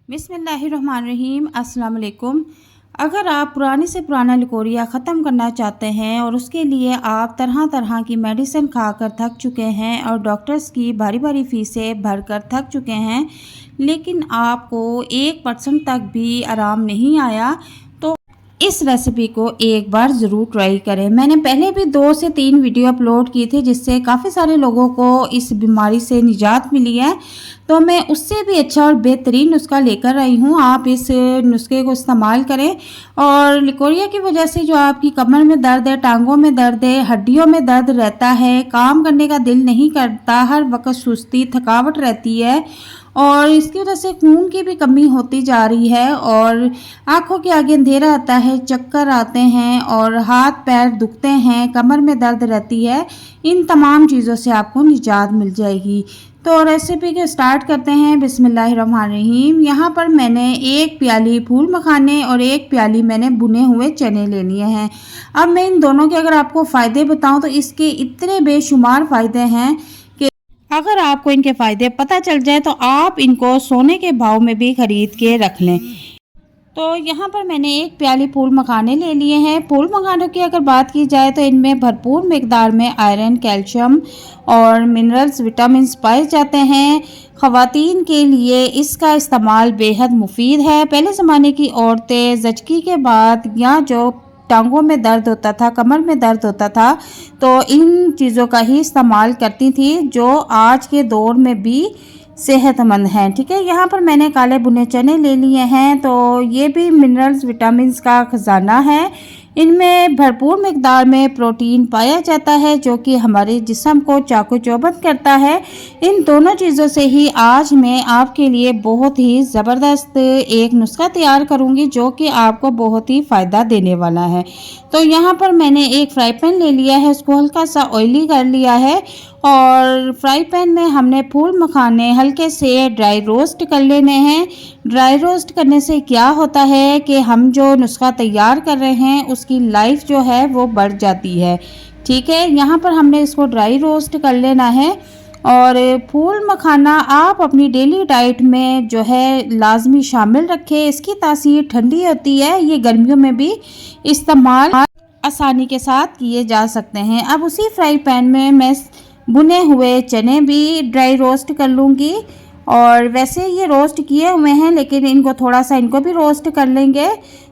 बिस्मिल्लाहिर्रहमानिर्रहीम। अस्सलाम वालेकुम। अगर आप पुराने से पुराना लिकोरिया ख़त्म करना चाहते हैं और उसके लिए आप तरह तरह की मेडिसिन खाकर थक चुके हैं और डॉक्टर्स की भारी भारी फीसें भरकर थक चुके हैं, लेकिन आपको 1% तक भी आराम नहीं आया, तो इस रेसिपी को एक बार ज़रूर ट्राई करें। मैंने पहले भी 2 से 3 वीडियो अपलोड की थी जिससे काफ़ी सारे लोगों को इस बीमारी से निजात मिली है, तो मैं उससे भी अच्छा और बेहतरीन नुस्खा लेकर आई हूँ। आप इस नुस्खे को इस्तेमाल करें और लिकोरिया की वजह से जो आपकी कमर में दर्द है, टांगों में दर्द है, हड्डियों में दर्द रहता है, काम करने का दिल नहीं करता, हर वक्त सुस्ती थकावट रहती है और इसकी वजह से खून की भी कमी होती जा रही है और आँखों के आगे अंधेरा आता है, चक्कर आते हैं और हाथ पैर दुखते हैं, कमर में दर्द रहती है, इन तमाम चीज़ों से आपको निजात मिल जाएगी। तो रेसिपी के स्टार्ट करते हैं। बिस्मिल्लाहिर्रहमानिर्रहीम। यहाँ पर मैंने 1 प्याली फूल मखाने और 1 प्याली मैंने भुने हुए चने ले लिए हैं। अब मैं इन दोनों के अगर आपको फ़ायदे बताऊँ तो इसके इतने बेशुमार फ़ायदे हैं कि अगर आपको इनके फ़ायदे पता चल जाए तो आप इनको सोने के भाव में भी ख़रीद के रख लें। तो यहाँ पर मैंने 1 प्याली फूल मखाने ले लिए हैं। फूल मखानों की अगर बात की जाए तो इनमें भरपूर मिकदार में आयरन, कैल्शियम और मिनरल्स, विटामिन्स पाए जाते हैं। ख़वातीन के लिए इसका इस्तेमाल बेहद मुफीद है। पहले ज़माने की औरतें ज़चकी के बाद या जो टांगों में दर्द होता था, कमर में दर्द होता था, तो इन चीज़ों का ही इस्तेमाल करती थी जो आज के दौर में भी सेहतमंद हैं। ठीक है, यहाँ पर मैंने काले भुने चने ले लिए हैं, तो ये भी मिनरल्स विटामिन्स का खजाना है। इनमें भरपूर मिकदार में प्रोटीन पाया जाता है जो कि हमारे जिस्म को चाको चौबंद करता है। इन दोनों चीज़ों से ही आज मैं आपके लिए बहुत ही ज़बरदस्त एक नुस्खा तैयार करूँगी जो कि आपको बहुत ही फ़ायदा देने वाला है। तो यहाँ पर मैंने एक फ्राई पैन ले लिया है, उसको हल्का सा ऑयली कर लिया है और फ्राई पैन में हमने फूल मखाने हल्के से ड्राई रोस्ट कर लेने हैं। ड्राई रोस्ट करने से क्या होता है कि हम जो नुस्खा तैयार कर रहे हैं उसकी लाइफ जो है वो बढ़ जाती है। ठीक है, यहाँ पर हमने इसको ड्राई रोस्ट कर लेना है। और फूल मखाना आप अपनी डेली डाइट में जो है लाजमी शामिल रखें। इसकी तासीर ठंडी होती है, ये गर्मियों में भी इस्तेमाल आसानी के साथ किए जा सकते हैं। अब उसी फ्राई पैन में मैं भुने हुए चने भी ड्राई रोस्ट कर लूँगी और वैसे ये रोस्ट किए हुए हैं लेकिन इनको थोड़ा सा इनको भी रोस्ट कर लेंगे।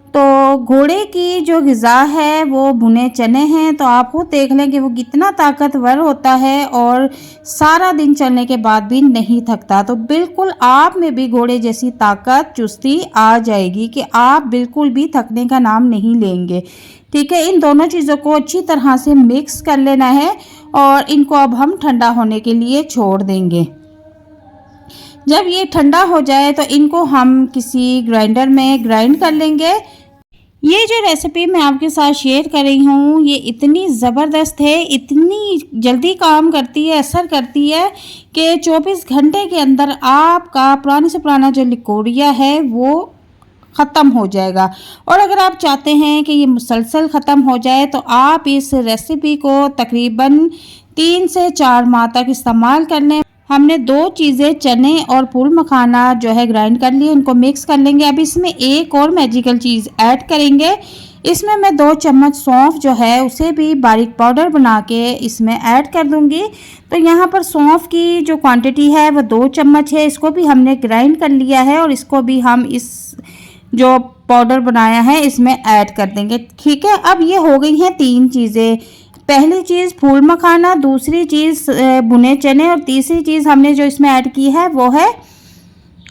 तो घोड़े की जो ग़िज़ा है वो भुने चने हैं, तो आप खुद देख लें कि वो कितना ताकतवर होता है और सारा दिन चलने के बाद भी नहीं थकता। तो बिल्कुल आप में भी घोड़े जैसी ताकत चुस्ती आ जाएगी कि आप बिल्कुल भी थकने का नाम नहीं लेंगे। ठीक है, इन दोनों चीज़ों को अच्छी तरह से मिक्स कर लेना है और इनको अब हम ठंडा होने के लिए छोड़ देंगे। जब ये ठंडा हो जाए तो इनको हम किसी ग्राइंडर में ग्राइंड कर लेंगे। ये जो रेसिपी मैं आपके साथ शेयर कर रही हूँ ये इतनी ज़बरदस्त है, इतनी जल्दी काम करती है, असर करती है कि 24 घंटे के अंदर आपका पुराने से पुराना जो लिकोरिया है वो ख़त्म हो जाएगा। और अगर आप चाहते हैं कि ये मुसलसल ख़त्म हो जाए तो आप इस रेसिपी को तकरीबन 3 से 4 माह तक इस्तेमाल कर लें। हमने 2 चीज़ें चने और फूल मखाना जो है ग्राइंड कर लिए, इनको मिक्स कर लेंगे। अब इसमें एक और मैजिकल चीज़ ऐड करेंगे। इसमें मैं 2 चम्मच सौंफ जो है उसे भी बारीक पाउडर बना के इसमें ऐड कर दूंगी। तो यहाँ पर सौंफ की जो क्वांटिटी है वो 2 चम्मच है, इसको भी हमने ग्राइंड कर लिया है और इसको भी हम इस जो पाउडर बनाया है इसमें ऐड कर देंगे। ठीक है, अब ये हो गई हैं 3 चीज़ें। पहली चीज़ फूल मखाना, दूसरी चीज़ भुने चने और तीसरी चीज़ हमने जो इसमें ऐड की है वो है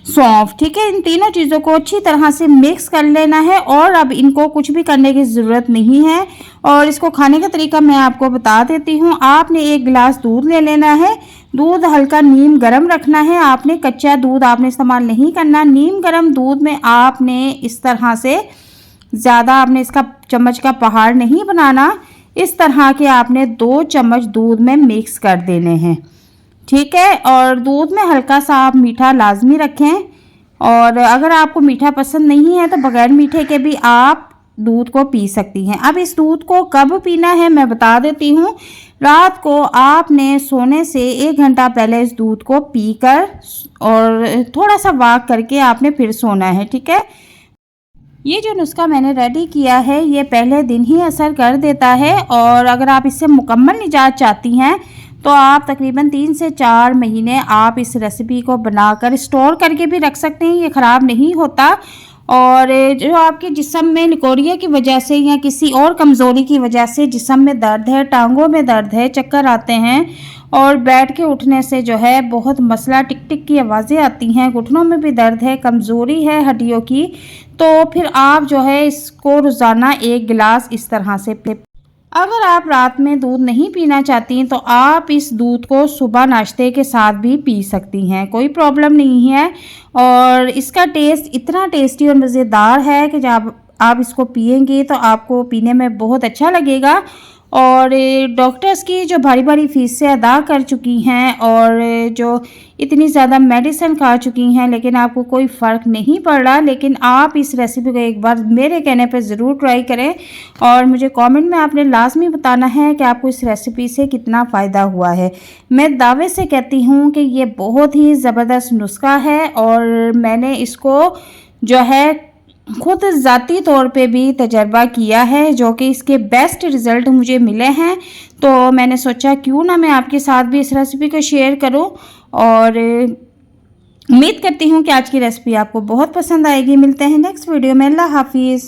सौंफ। ठीक है, इन तीनों चीज़ों को अच्छी तरह से मिक्स कर लेना है और अब इनको कुछ भी करने की ज़रूरत नहीं है। और इसको खाने का तरीका मैं आपको बता देती हूँ। आपने 1 गिलास दूध ले लेना है, दूध हल्का नीम गरम रखना है। आपने कच्चा दूध आपने इस्तेमाल नहीं करना। नीम गरम दूध में आपने इस तरह से ज़्यादा आपने इसका चम्मच का पहाड़ नहीं बनाना, इस तरह के आपने 2 चम्मच दूध में मिक्स कर देने हैं। ठीक है, और दूध में हल्का सा आप मीठा लाजमी रखें और अगर आपको मीठा पसंद नहीं है तो बगैर मीठे के भी आप दूध को पी सकती हैं। अब इस दूध को कब पीना है मैं बता देती हूँ। रात को आपने सोने से 1 घंटा पहले इस दूध को पीकर और थोड़ा सा वॉक करके आपने फिर सोना है, ठीक है। ये जो नुस्खा मैंने रेडी किया है ये पहले दिन ही असर कर देता है, और अगर आप इससे मुकम्मल निजात चाहती हैं तो आप तकरीबन 3 से 4 महीने आप इस रेसिपी को बनाकर स्टोर करके भी रख सकते हैं, ये ख़राब नहीं होता। और जो आपके जिस्म में लिकोरिया की वजह से या किसी और कमज़ोरी की वजह से जिस्म में दर्द है, टांगों में दर्द है, चक्कर आते हैं और बैठ के उठने से जो है बहुत मसला टिक टिक की आवाज़ें आती हैं, घुटनों में भी दर्द है, कमज़ोरी है हड्डियों की, तो फिर आप जो है इसको रोज़ाना 1 गिलास इस तरह से अगर आप रात में दूध नहीं पीना चाहती तो आप इस दूध को सुबह नाश्ते के साथ भी पी सकती हैं, कोई प्रॉब्लम नहीं है। और इसका टेस्ट इतना टेस्टी और मज़ेदार है कि जब आप इसको पिएंगे तो आपको पीने में बहुत अच्छा लगेगा। और डॉक्टर्स की जो भारी भारी फीसें अदा कर चुकी हैं और जो इतनी ज़्यादा मेडिसिन खा चुकी हैं लेकिन आपको कोई फ़र्क नहीं पड़ रहा, लेकिन आप इस रेसिपी को एक बार मेरे कहने पे ज़रूर ट्राई करें और मुझे कमेंट में आपने लाजमी बताना है कि आपको इस रेसिपी से कितना फ़ायदा हुआ है। मैं दावे से कहती हूँ कि ये बहुत ही ज़बरदस्त नुस्खा है और मैंने इसको जो है खुद ज़ाती तौर पे भी तजर्बा किया है, जो कि इसके बेस्ट रिज़ल्ट मुझे मिले हैं। तो मैंने सोचा क्यों ना मैं आपके साथ भी इस रेसिपी को शेयर करूं, और उम्मीद करती हूं कि आज की रेसिपी आपको बहुत पसंद आएगी। मिलते हैं नेक्स्ट वीडियो में। अल्लाह हाफिज़।